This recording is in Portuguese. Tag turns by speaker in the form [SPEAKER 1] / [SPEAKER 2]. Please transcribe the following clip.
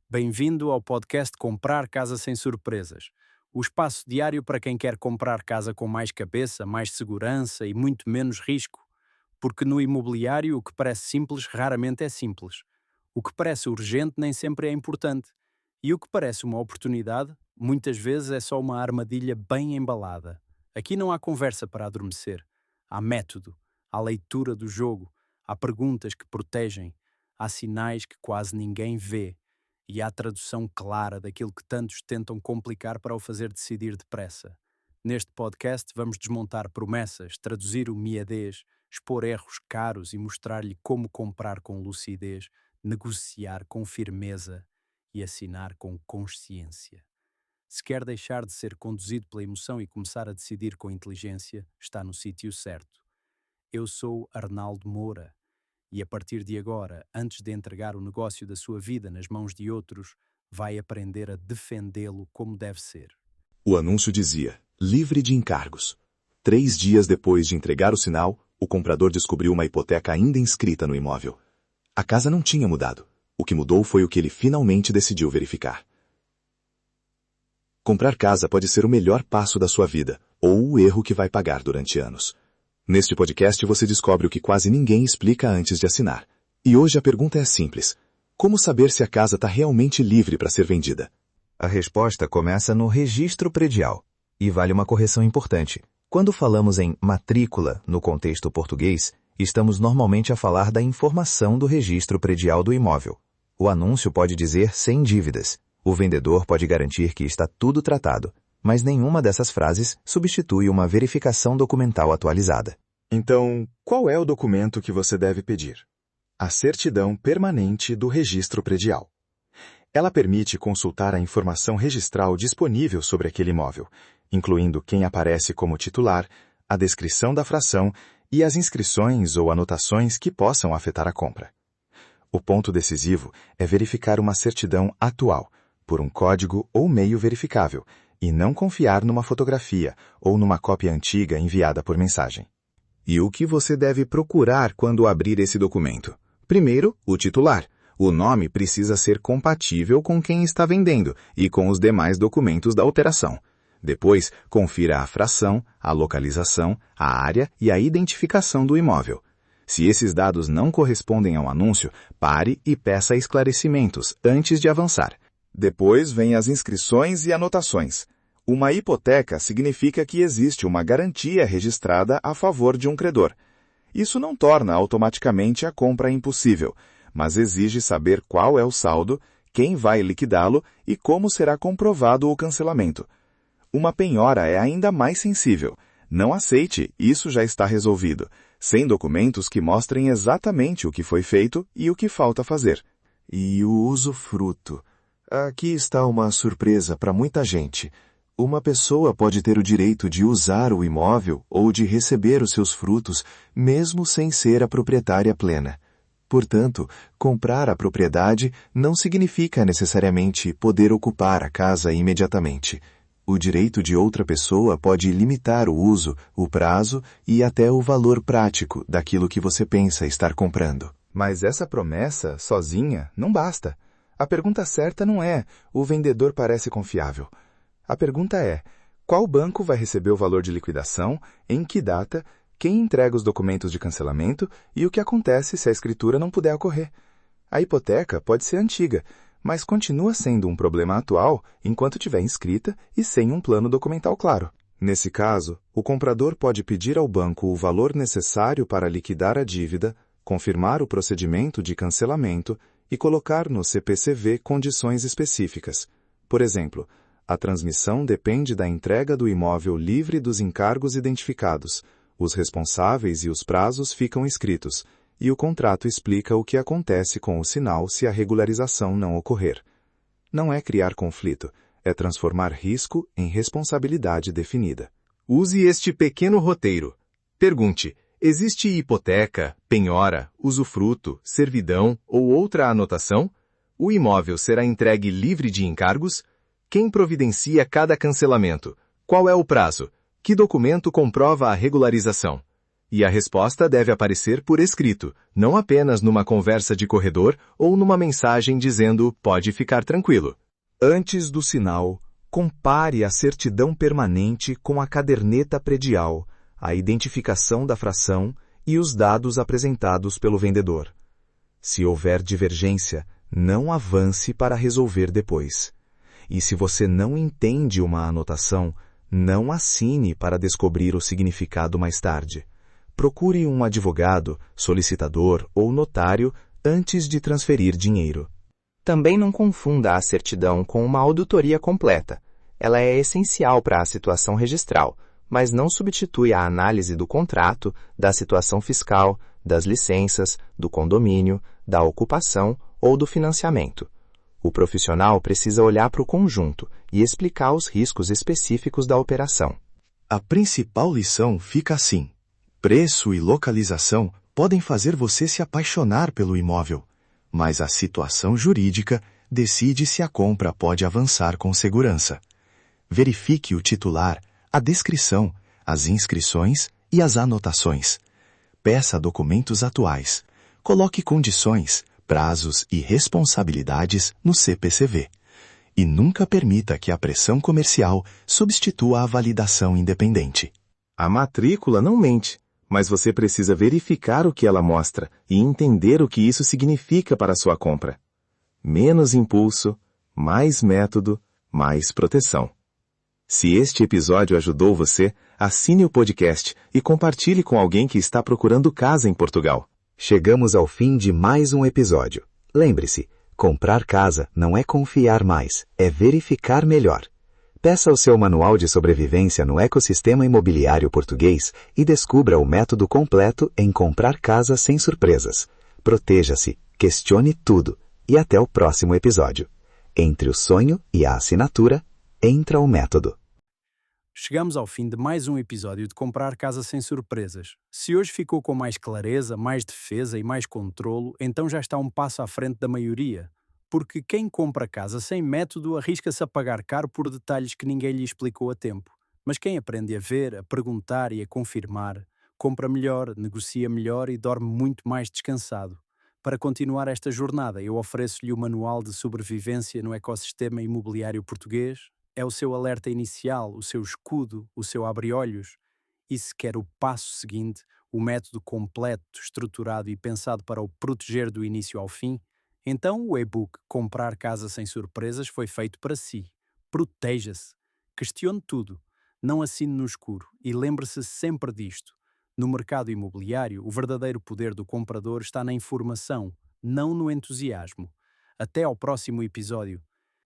[SPEAKER 1] Bem-vindo ao podcast Comprar Casa Sem Surpresas. O espaço diário para quem quer comprar casa com mais cabeça, mais segurança e muito menos risco. Porque no imobiliário o que parece simples raramente é simples. O que parece urgente nem sempre é importante. E o que parece uma oportunidade, muitas vezes é só uma armadilha bem embalada. Aqui não há conversa para adormecer. Há método, há leitura do jogo, há perguntas que protegem, há sinais que quase ninguém vê. E há tradução clara daquilo que tantos tentam complicar para o fazer decidir depressa. Neste podcast vamos desmontar promessas, traduzir o miadez, expor erros caros e mostrar-lhe como comprar com lucidez, negociar com firmeza e assinar com consciência. Se quer deixar de ser conduzido pela emoção e começar a decidir com inteligência, está no sítio certo. Eu sou Arnaldo Moura. E a partir de agora, antes de entregar o negócio da sua vida nas mãos de outros, vai aprender a defendê-lo como deve ser.
[SPEAKER 2] O anúncio dizia, livre de encargos. 3 dias depois de entregar o sinal, o comprador descobriu uma hipoteca ainda inscrita no imóvel. A casa não tinha mudado. O que mudou foi o que ele finalmente decidiu verificar. Comprar casa pode ser o melhor passo da sua vida, ou o erro que vai pagar durante anos. Neste podcast você descobre o que quase ninguém explica antes de assinar. E hoje a pergunta é simples. Como saber se a casa está realmente livre para ser vendida?
[SPEAKER 3] A resposta começa no registro predial. E vale uma correção importante. Quando falamos em matrícula no contexto português, estamos normalmente a falar da informação do registro predial do imóvel. O anúncio pode dizer sem dívidas. O vendedor pode garantir que está tudo tratado. Mas nenhuma dessas frases substitui uma verificação documental atualizada.
[SPEAKER 2] Então, qual é o documento que você deve pedir? A certidão permanente do registro predial. Ela permite consultar a informação registral disponível sobre aquele imóvel, incluindo quem aparece como titular, a descrição da fração e as inscrições ou anotações que possam afetar a compra. O ponto decisivo é verificar uma certidão atual, por um código ou meio verificável, e não confiar numa fotografia ou numa cópia antiga enviada por mensagem. E o que você deve procurar quando abrir esse documento? Primeiro, o titular. O nome precisa ser compatível com quem está vendendo e com os demais documentos da operação. Depois, confira a fração, a localização, a área e a identificação do imóvel. Se esses dados não correspondem ao anúncio, pare e peça esclarecimentos antes de avançar. Depois vêm as inscrições e anotações. Uma hipoteca significa que existe uma garantia registrada a favor de um credor. Isso não torna automaticamente a compra impossível, mas exige saber qual é o saldo, quem vai liquidá-lo e como será comprovado o cancelamento. Uma penhora é ainda mais sensível. Não aceite, isso já está resolvido, sem documentos que mostrem exatamente o que foi feito e o que falta fazer. E o usufruto. Aqui está uma surpresa para muita gente. Uma pessoa pode ter o direito de usar o imóvel ou de receber os seus frutos, mesmo sem ser a proprietária plena. Portanto, comprar a propriedade não significa necessariamente poder ocupar a casa imediatamente. O direito de outra pessoa pode limitar o uso, o prazo e até o valor prático daquilo que você pensa estar comprando. Mas essa promessa, sozinha, não basta. A pergunta certa não é, o vendedor parece confiável. A pergunta é, qual banco vai receber o valor de liquidação, em que data, quem entrega os documentos de cancelamento e o que acontece se a escritura não puder ocorrer. A hipoteca pode ser antiga, mas continua sendo um problema atual enquanto estiver inscrita e sem um plano documental claro. Nesse caso, o comprador pode pedir ao banco o valor necessário para liquidar a dívida, confirmar o procedimento de cancelamento e colocar no CPCV condições específicas. Por exemplo, a transmissão depende da entrega do imóvel livre dos encargos identificados, os responsáveis e os prazos ficam escritos, e o contrato explica o que acontece com o sinal se a regularização não ocorrer. Não é criar conflito, é transformar risco em responsabilidade definida. Use este pequeno roteiro. Pergunte: existe hipoteca, penhora, usufruto, servidão ou outra anotação? O imóvel será entregue livre de encargos? Quem providencia cada cancelamento? Qual é o prazo? Que documento comprova a regularização?
[SPEAKER 3] E a resposta deve aparecer por escrito, não apenas numa conversa de corredor ou numa mensagem dizendo "pode ficar tranquilo". Antes do sinal, compare a certidão permanente com a caderneta predial, a identificação da fração e os dados apresentados pelo vendedor. Se houver divergência, não avance para resolver depois. E se você não entende uma anotação, não assine para descobrir o significado mais tarde. Procure um advogado, solicitador ou notário antes de transferir dinheiro.
[SPEAKER 4] Também não confunda a certidão com uma auditoria completa. Ela é essencial para a situação registral, mas não substitui a análise do contrato, da situação fiscal, das licenças, do condomínio, da ocupação ou do financiamento. O profissional precisa olhar para o conjunto e explicar os riscos específicos da operação.
[SPEAKER 2] A principal lição fica assim: preço e localização podem fazer você se apaixonar pelo imóvel, mas a situação jurídica decide se a compra pode avançar com segurança. Verifique o titular, a descrição, as inscrições e as anotações. Peça documentos atuais. Coloque condições, prazos e responsabilidades no CPCV. E nunca permita que a pressão comercial substitua a validação independente.
[SPEAKER 3] A matrícula não mente, mas você precisa verificar o que ela mostra e entender o que isso significa para a sua compra. Menos impulso, mais método, mais proteção. Se este episódio ajudou você, assine o podcast e compartilhe com alguém que está procurando casa em Portugal. Chegamos ao fim de mais um episódio. Lembre-se, comprar casa não é confiar mais, é verificar melhor. Peça o seu manual de sobrevivência no ecossistema imobiliário português e descubra o método completo em comprar casa sem surpresas. Proteja-se, questione tudo e até o próximo episódio. Entre o sonho e a assinatura, entra o método.
[SPEAKER 1] Chegamos ao fim de mais um episódio de Comprar Casa Sem Surpresas. Se hoje ficou com mais clareza, mais defesa e mais controlo, então já está um passo à frente da maioria. Porque quem compra casa sem método arrisca-se a pagar caro por detalhes que ninguém lhe explicou a tempo. Mas quem aprende a ver, a perguntar e a confirmar, compra melhor, negocia melhor e dorme muito mais descansado. Para continuar esta jornada, eu ofereço-lhe o Manual de Sobrevivência no Ecossistema Imobiliário Português. É o seu alerta inicial, o seu escudo, o seu abre-olhos. E se quer o passo seguinte, o método completo, estruturado e pensado para o proteger do início ao fim, então o e-book Comprar Casa Sem Surpresas foi feito para si. Proteja-se. Questione tudo. Não assine no escuro. E lembre-se sempre disto. No mercado imobiliário, o verdadeiro poder do comprador está na informação, não no entusiasmo. Até ao próximo episódio.